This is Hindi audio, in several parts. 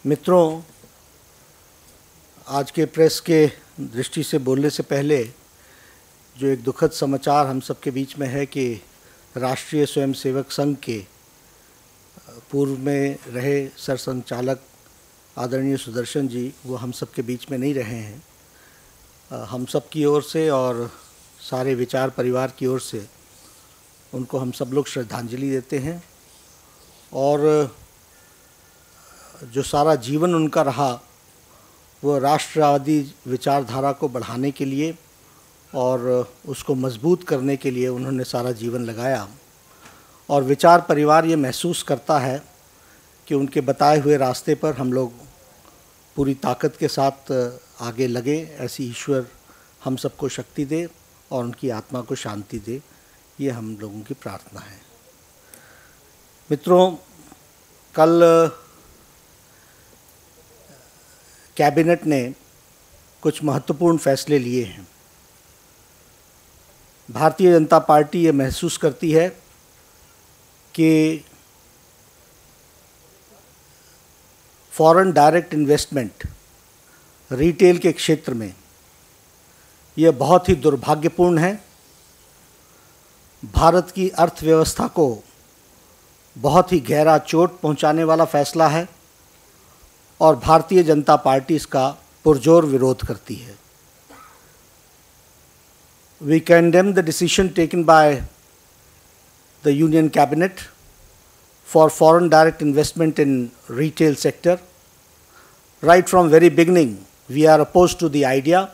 मित्रों, आज के प्रेस के दृष्टि से बोलने से पहले जो एक दुखद समाचार हम सबके बीच में है कि राष्ट्रीय स्वयंसेवक संघ के पूर्व में रहे सरसंघचालक आदरणीय सुदर्शन जी वो हम सब के बीच में नहीं रहे हैं। हम सब की ओर से और सारे विचार परिवार की ओर से उनको हम सब लोग श्रद्धांजलि देते हैं। और जो सारा जीवन उनका रहा वो राष्ट्रवादी विचारधारा को बढ़ाने के लिए और उसको मजबूत करने के लिए उन्होंने सारा जीवन लगाया। और विचार परिवार ये महसूस करता है कि उनके बताए हुए रास्ते पर हम लोग पूरी ताकत के साथ आगे लगे। ऐसी ईश्वर हम सबको शक्ति दे और उनकी आत्मा को शांति दे, ये हम लोगों की प्रार्थना है। मित्रों, कल कैबिनेट ने कुछ महत्वपूर्ण फैसले लिए हैं। भारतीय जनता पार्टी ये महसूस करती है कि फॉरेन डायरेक्ट इन्वेस्टमेंट रिटेल के क्षेत्र में ये बहुत ही दुर्भाग्यपूर्ण है। भारत की अर्थव्यवस्था को बहुत ही गहरा चोट पहुंचाने वाला फैसला है और भारतीय जनता पार्टी इसका पुरजोर विरोध करती है। We condemn the decision taken by the Union Cabinet for foreign direct investment in retail sector. Right from very beginning, we are opposed to the idea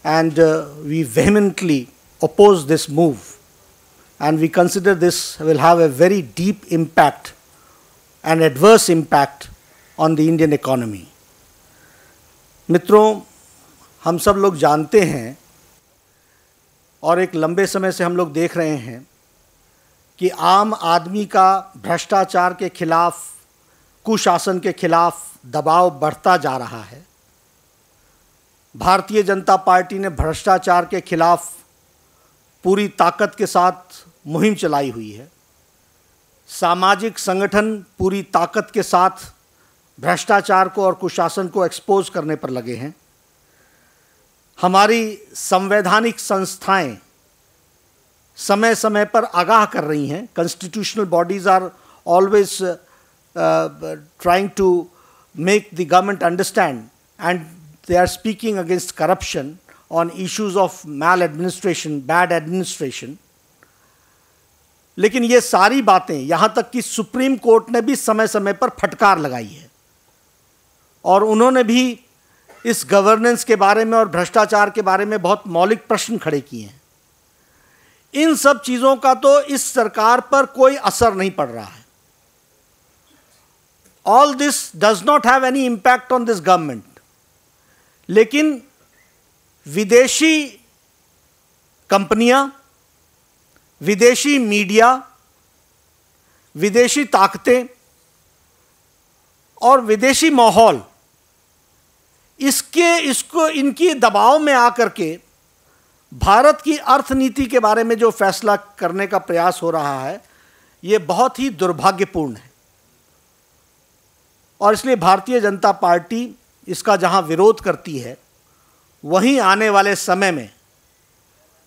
and we vehemently oppose this move, and we consider this will have a very deep impact, an adverse impact on the Indian economy. मित्रों, हम सब लोग जानते हैं और एक लंबे समय से हम लोग देख रहे हैं कि आम आदमी का भ्रष्टाचार के खिलाफ, कुशासन के खिलाफ दबाव बढ़ता जा रहा है। भारतीय जनता पार्टी ने भ्रष्टाचार के खिलाफ पूरी ताकत के साथ मुहिम चलाई हुई है। सामाजिक संगठन पूरी ताकत के साथ भ्रष्टाचार को और कुशासन को एक्सपोज करने पर लगे हैं। हमारी संवैधानिक संस्थाएं समय समय पर आगाह कर रही हैं। Constitutional bodies are always trying to make the government understand and they are speaking against corruption on issues of maladministration, bad administration. लेकिन ये सारी बातें, यहाँ तक कि सुप्रीम कोर्ट ने भी समय समय पर फटकार लगाई है और उन्होंने भी इस गवर्नेंस के बारे में और भ्रष्टाचार के बारे में बहुत मौलिक प्रश्न खड़े किए हैं। इन सब चीज़ों का तो इस सरकार पर कोई असर नहीं पड़ रहा है। All this does not have any impact on this government. लेकिन विदेशी कंपनियां, विदेशी मीडिया, विदेशी ताकतें और विदेशी माहौल इनकी दबाव में आकर के भारत की अर्थनीति के बारे में जो फैसला करने का प्रयास हो रहा है ये बहुत ही दुर्भाग्यपूर्ण है। और इसलिए भारतीय जनता पार्टी इसका जहां विरोध करती है, वहीं आने वाले समय में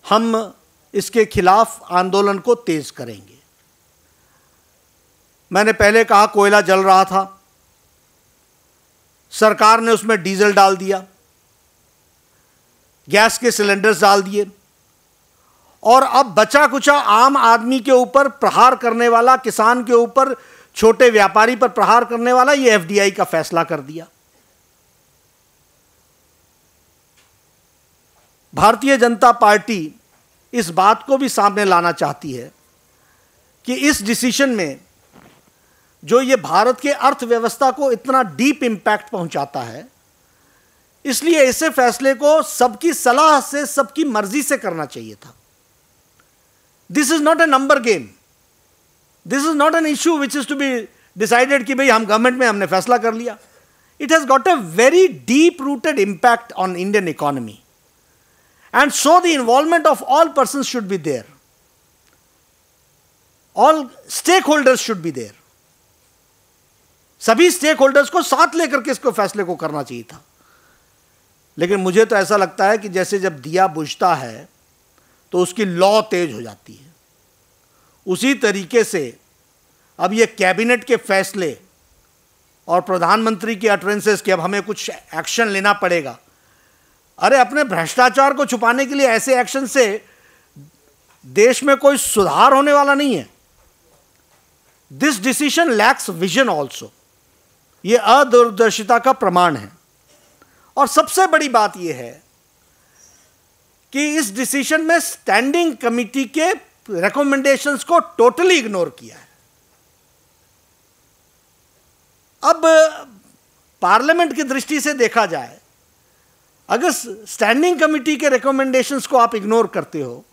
हम इसके खिलाफ आंदोलन को तेज करेंगे। मैंने पहले कहा कोयला जल रहा था, सरकार ने उसमें डीजल डाल दिया, गैस के सिलेंडर्स डाल दिए और अब बचा कुचा आम आदमी के ऊपर प्रहार करने वाला, किसान के ऊपर, छोटे व्यापारी पर प्रहार करने वाला ये एफडीआई का फैसला कर दिया। भारतीय जनता पार्टी इस बात को भी सामने लाना चाहती है कि इस डिसीजन में जो ये भारत के अर्थव्यवस्था को इतना डीप इंपैक्ट पहुंचाता है, इसलिए ऐसे फैसले को सबकी सलाह से, सबकी मर्जी से करना चाहिए था। This is not a number game, this is not an issue which is to be decided कि भाई हम गवर्नमेंट में हमने फैसला कर लिया। It has got a very deep rooted impact on Indian economy and so the involvement of all persons should be there, all stakeholders should be there. सभी स्टेक होल्डर्स को साथ लेकर के इसको फैसले को करना चाहिए था। लेकिन मुझे तो ऐसा लगता है कि जैसे जब दिया बुझता है तो उसकी लौ तेज हो जाती है, उसी तरीके से अब ये कैबिनेट के फैसले और प्रधानमंत्री की अटरेंसेस कि अब हमें कुछ एक्शन लेना पड़ेगा। अरे अपने भ्रष्टाचार को छुपाने के लिए ऐसे एक्शन से देश में कोई सुधार होने वाला नहीं है। This decision lakhs vision also, ये अदूरदर्शिता का प्रमाण है। और सबसे बड़ी बात यह है कि इस डिसीजन में स्टैंडिंग कमिटी के रिकमेंडेशंस को टोटली इग्नोर किया है। अब पार्लियामेंट की दृष्टि से देखा जाए, अगर स्टैंडिंग कमिटी के रिकमेंडेशंस को आप इग्नोर करते हो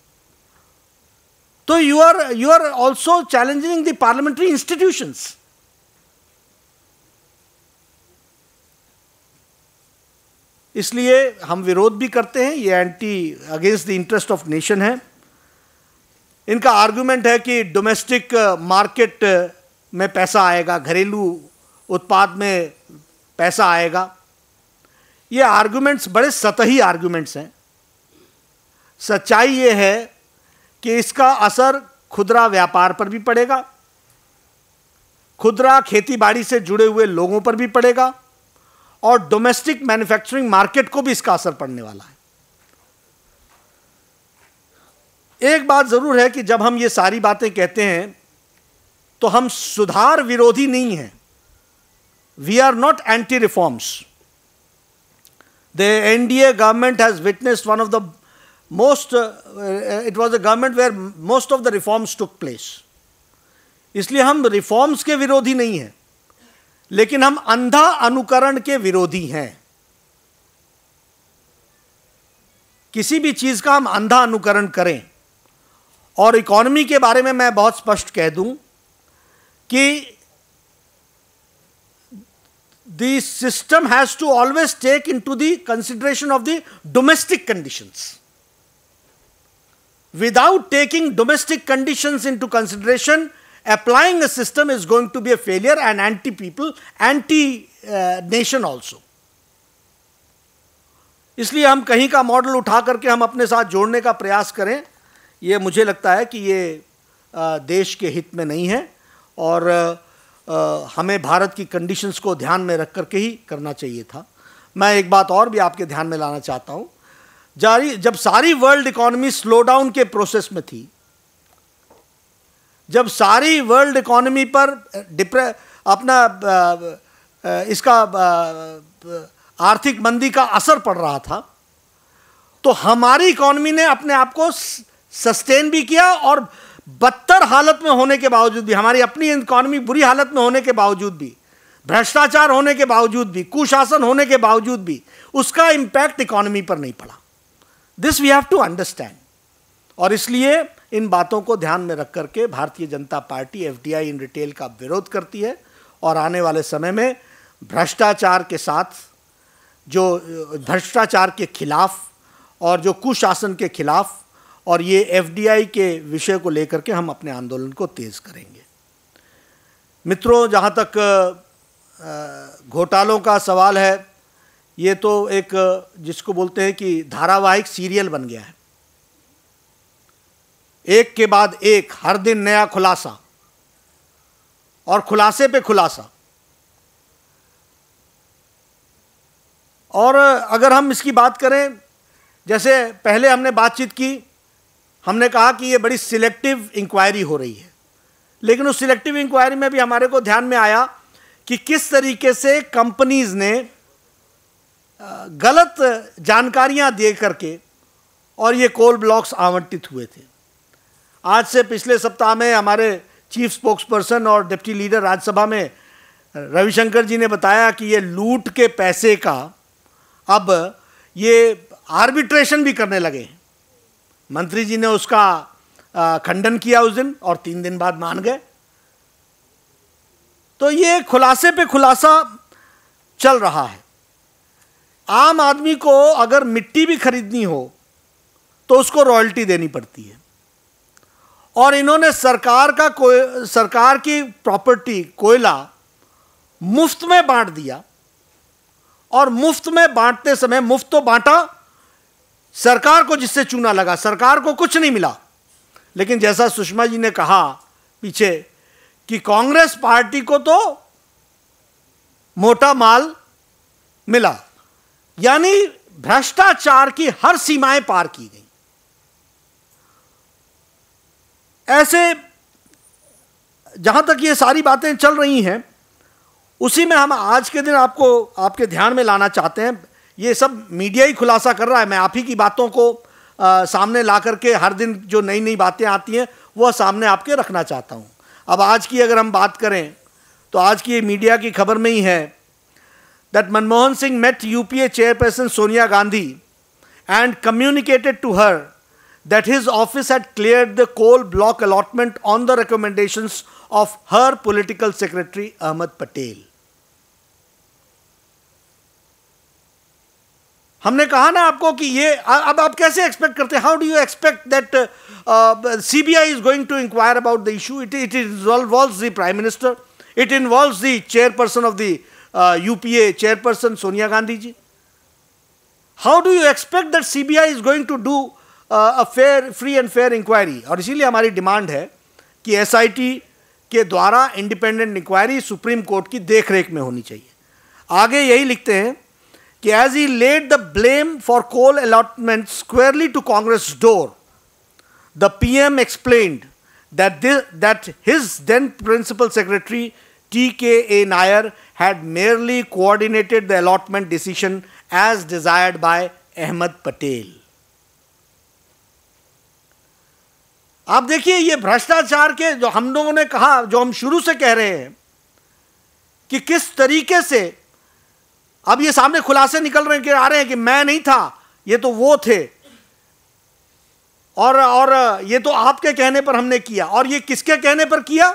तो you are also challenging the parliamentary institutions. इसलिए हम विरोध भी करते हैं, ये against the interest of nation है। इनका आर्गुमेंट है कि डोमेस्टिक मार्केट में पैसा आएगा, घरेलू उत्पाद में पैसा आएगा। ये आर्गुमेंट्स बड़े सतही आर्गुमेंट्स हैं। सच्चाई ये है कि इसका असर खुदरा व्यापार पर भी पड़ेगा, खुदरा खेतीबाड़ी से जुड़े हुए लोगों पर भी पड़ेगा और डोमेस्टिक मैन्युफैक्चरिंग मार्केट को भी इसका असर पड़ने वाला है। एक बात जरूर है कि जब हम ये सारी बातें कहते हैं तो हम सुधार विरोधी नहीं हैं। We are not anti reforms. The NDA government has witnessed one of the most, it was a government where most of the reforms took place. इसलिए हम रिफॉर्म्स के विरोधी नहीं हैं, लेकिन हम अंधा अनुकरण के विरोधी हैं। किसी भी चीज का हम अंधा अनुकरण करें। और इकोनॉमी के बारे में मैं बहुत स्पष्ट कह दूं कि the system has to always take into the consideration of the domestic conditions. Without taking domestic conditions into consideration, applying a system is going to be a failure and anti-people, anti-nation also. इसलिए हम कहीं का मॉडल उठा करके हम अपने साथ जोड़ने का प्रयास करें, ये मुझे लगता है कि ये देश के हित में नहीं है और हमें भारत की कंडीशंस को ध्यान में रख करके ही करना चाहिए था। मैं एक बात और भी आपके ध्यान में लाना चाहता हूँ। जब सारी वर्ल्ड इकोनॉमी स्लो डाउन के प्रोसेस में थी, जब सारी वर्ल्ड इकोनॉमी पर अपना इसका आर्थिक मंदी का असर पड़ रहा था, तो हमारी इकोनॉमी ने अपने आप को सस्टेन भी किया और बदतर हालत में होने के बावजूद भी, हमारी अपनी इकोनॉमी बुरी हालत में होने के बावजूद भी, भ्रष्टाचार होने के बावजूद भी, कुशासन होने के बावजूद भी उसका इंपैक्ट इकोनॉमी पर नहीं पड़ा। This we have to understand. और इसलिए इन बातों को ध्यान में रख करके Bharatiya Janata party FDI in retail का विरोध करती है और आने वाले समय में भ्रष्टाचार के साथ, जो भ्रष्टाचार के खिलाफ और जो कुशासन के खिलाफ और ये एफडीआई के विषय को लेकर के हम अपने आंदोलन को तेज करेंगे। मित्रों, जहाँ तक घोटालों का सवाल है, ये तो एक जिसको बोलते हैं कि धारावाहिक सीरियल बन गया है। एक के बाद एक हर दिन नया खुलासा और खुलासे पे खुलासा। और अगर हम इसकी बात करें, जैसे पहले हमने बातचीत की, हमने कहा कि ये बड़ी सिलेक्टिव इंक्वायरी हो रही है, लेकिन उस सिलेक्टिव इंक्वायरी में भी हमारे को ध्यान में आया कि किस तरीके से कंपनीज ने गलत जानकारियां दे करके और ये कोल ब्लॉक्स आवंटित हुए थे। आज से पिछले सप्ताह में हमारे चीफ स्पोक्स पर्सन और डिप्टी लीडर राज्यसभा में रविशंकर जी ने बताया कि ये लूट के पैसे का अब ये आर्बिट्रेशन भी करने लगे हैं। मंत्री जी ने उसका खंडन किया उस दिन और 3 दिन बाद मान गए। तो ये खुलासे पे खुलासा चल रहा है। आम आदमी को अगर मिट्टी भी खरीदनी हो तो उसको रॉयल्टी देनी पड़ती है, और इन्होंने सरकार की प्रॉपर्टी कोयला मुफ्त में बांट दिया, और मुफ्त में बांटते समय मुफ्त तो बांटा, सरकार को जिससे चूना लगा, सरकार को कुछ नहीं मिला। लेकिन जैसा सुषमा जी ने कहा पीछे कि कांग्रेस पार्टी को तो मोटा माल मिला, यानी भ्रष्टाचार की हर सीमाएं पार की गई। ऐसे जहां तक ये सारी बातें चल रही हैं, उसी में हम आज के दिन आपको आपके ध्यान में लाना चाहते हैं। ये सब मीडिया ही खुलासा कर रहा है, मैं आप ही की बातों को सामने ला करके हर दिन जो नई नई बातें आती हैं वह सामने आपके रखना चाहता हूं। अब आज की अगर हम बात करें तो आज की मीडिया की खबर में ही है that Manmohan Singh met UPA chairperson Sonia Gandhi and communicated to her that his office had cleared the coal block allotment on the recommendations of her political secretary Ahmed Patel. हमने कहा ना आपको कि ये अब आप कैसे एक्सपेक्ट करते हैं, how do you expect that CBI is going to inquire about the issue? It involves the Prime Minister, it involves the chairperson of the UPA chairperson Sonia Gandhi ji. How do you expect that CBI is going to do a free and fair inquiry? और इसीलिए हमारी डिमांड है कि SIT के द्वारा इंडिपेंडेंट इंक्वायरी सुप्रीम कोर्ट की देखरेख में होनी चाहिए। आगे यही लिखते हैं कि as he laid the blame for coal allotment squarely to Congress door, the PM explained that his then principal secretary TKA Nair had merely coordinated the allotment decision as desired by Ahmed Patel. आप देखिए ये भ्रष्टाचार के जो हम लोगों ने कहा, जो हम शुरू से कह रहे हैं कि किस तरीके से अब ये सामने खुलासे निकल रहे हैं कि आ रहे हैं कि मैं नहीं था, ये तो वो थे, और ये तो आपके कहने पर हमने किया। और ये किसके कहने पर किया?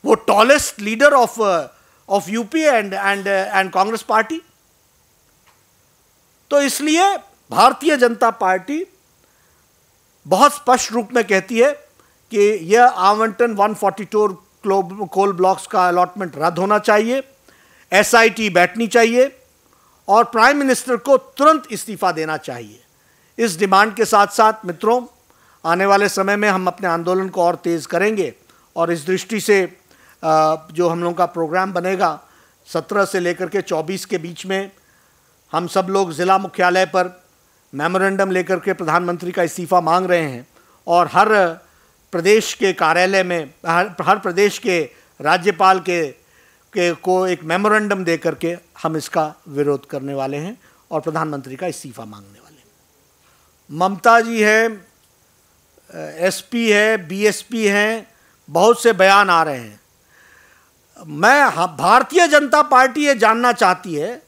वो tallest leader of UP and Congress party. तो इसलिए भारतीय जनता पार्टी बहुत स्पष्ट रूप में कहती है कि यह आवंटन 142 कोल ब्लॉक्स का अलॉटमेंट रद्द होना चाहिए, SIT बैठनी चाहिए और प्राइम मिनिस्टर को तुरंत इस्तीफा देना चाहिए। इस डिमांड के साथ साथ मित्रों, आने वाले समय में हम अपने आंदोलन को और तेज़ करेंगे, और इस दृष्टि से जो हम लोगों का प्रोग्राम बनेगा 17 से लेकर के 24 के बीच में, हम सब लोग ज़िला मुख्यालय पर मेमोरेंडम लेकर के प्रधानमंत्री का इस्तीफा मांग रहे हैं, और हर प्रदेश के कार्यालय में हर प्रदेश के राज्यपाल को एक मेमोरेंडम दे करके हम इसका विरोध करने वाले हैं और प्रधानमंत्री का इस्तीफा मांगने वाले हैं। ममता जी है, SP है, BSP हैं, बहुत से बयान आ रहे हैं। भारतीय जनता पार्टी ये जानना चाहती है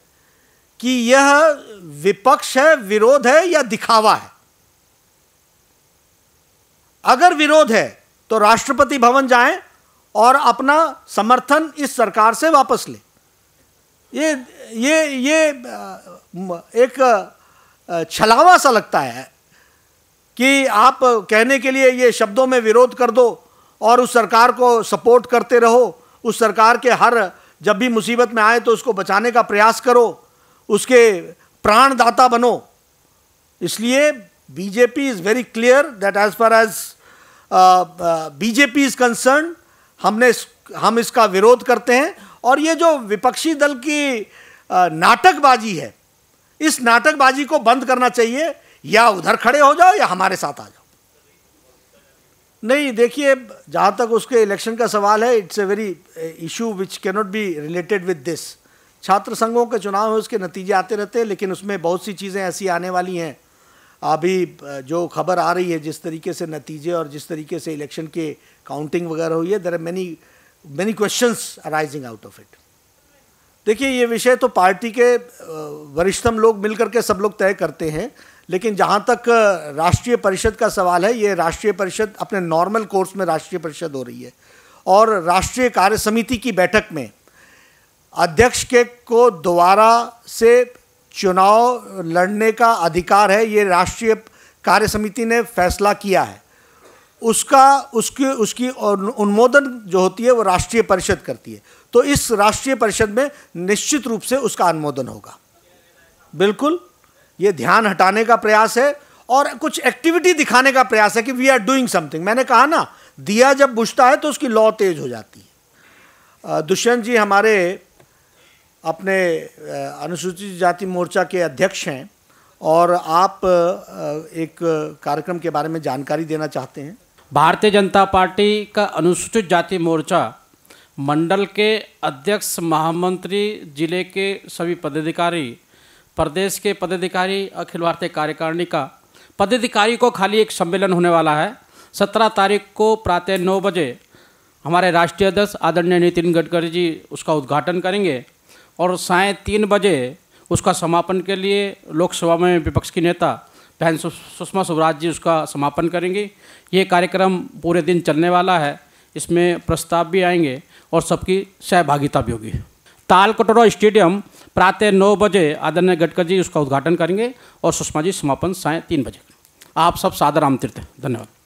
कि यह विपक्ष है, विरोध है या दिखावा है। अगर विरोध है तो राष्ट्रपति भवन जाएं और अपना समर्थन इस सरकार से वापस ले। ये एक छलावा सा लगता है कि आप कहने के लिए ये शब्दों में विरोध कर दो और उस सरकार को सपोर्ट करते रहो, उस सरकार के हर जब भी मुसीबत में आए तो उसको बचाने का प्रयास करो, उसके प्राणदाता बनो। इसलिए BJP is very clear that as far as BJP is concern, हम इसका विरोध करते हैं। और ये जो विपक्षी दल की नाटकबाजी है, इस नाटकबाजी को बंद करना चाहिए। या उधर खड़े हो जाओ या हमारे साथ आ जाओ। नहीं, देखिए, जहाँ तक उसके इलेक्शन का सवाल है, it's a very issue which can not be related with this. छात्र संघों के चुनाव में उसके नतीजे आते रहते हैं, लेकिन उसमें बहुत सी चीज़ें ऐसी आने वाली हैं। अभी जो खबर आ रही है, जिस तरीके से नतीजे और जिस तरीके से इलेक्शन के काउंटिंग वगैरह हुई है, there are many questions arising out of it. देखिए, ये विषय तो पार्टी के वरिष्ठतम लोग मिलकर के सब लोग तय करते हैं, लेकिन जहाँ तक राष्ट्रीय परिषद का सवाल है, ये राष्ट्रीय परिषद अपने नॉर्मल कोर्स में राष्ट्रीय परिषद हो रही है, और राष्ट्रीय कार्य समिति की बैठक में अध्यक्ष को दोबारा से चुनाव लड़ने का अधिकार है। ये राष्ट्रीय कार्य समिति ने फैसला किया है। उसकी अनुमोदन जो होती है वो राष्ट्रीय परिषद करती है। तो इस राष्ट्रीय परिषद में निश्चित रूप से उसका अनुमोदन होगा। बिल्कुल ये ध्यान हटाने का प्रयास है और कुछ एक्टिविटी दिखाने का प्रयास है कि वी आर डूइंग समथिंग। मैंने कहा ना, दिया जब बुझता है तो उसकी लौ तेज हो जाती है। दुष्यंत जी हमारे अपने अनुसूचित जाति मोर्चा के अध्यक्ष हैं और आप एक कार्यक्रम के बारे में जानकारी देना चाहते हैं। भारतीय जनता पार्टी का अनुसूचित जाति मोर्चा मंडल के अध्यक्ष, महामंत्री, जिले के सभी पदाधिकारी, प्रदेश के पदाधिकारी, अखिल भारतीय कार्यकारिणी का पदाधिकारी को खाली एक सम्मेलन होने वाला है। 17 तारीख को प्रातः 9 बजे हमारे राष्ट्रीय अध्यक्ष आदरणीय नितिन गडकरी जी उसका उद्घाटन करेंगे और 3:30 बजे उसका समापन के लिए लोकसभा में विपक्ष की नेता बहन सुषमा स्वराज जी उसका समापन करेंगी। ये कार्यक्रम पूरे दिन चलने वाला है। इसमें प्रस्ताव भी आएंगे और सबकी सहभागिता भी होगी। तालकटोरा स्टेडियम प्रातः 9 बजे आदरणीय गडकरी जी उसका उद्घाटन करेंगे और सुषमा जी समापन 3:30 बजे। आप सब सादर आमंत्रित हैं। धन्यवाद।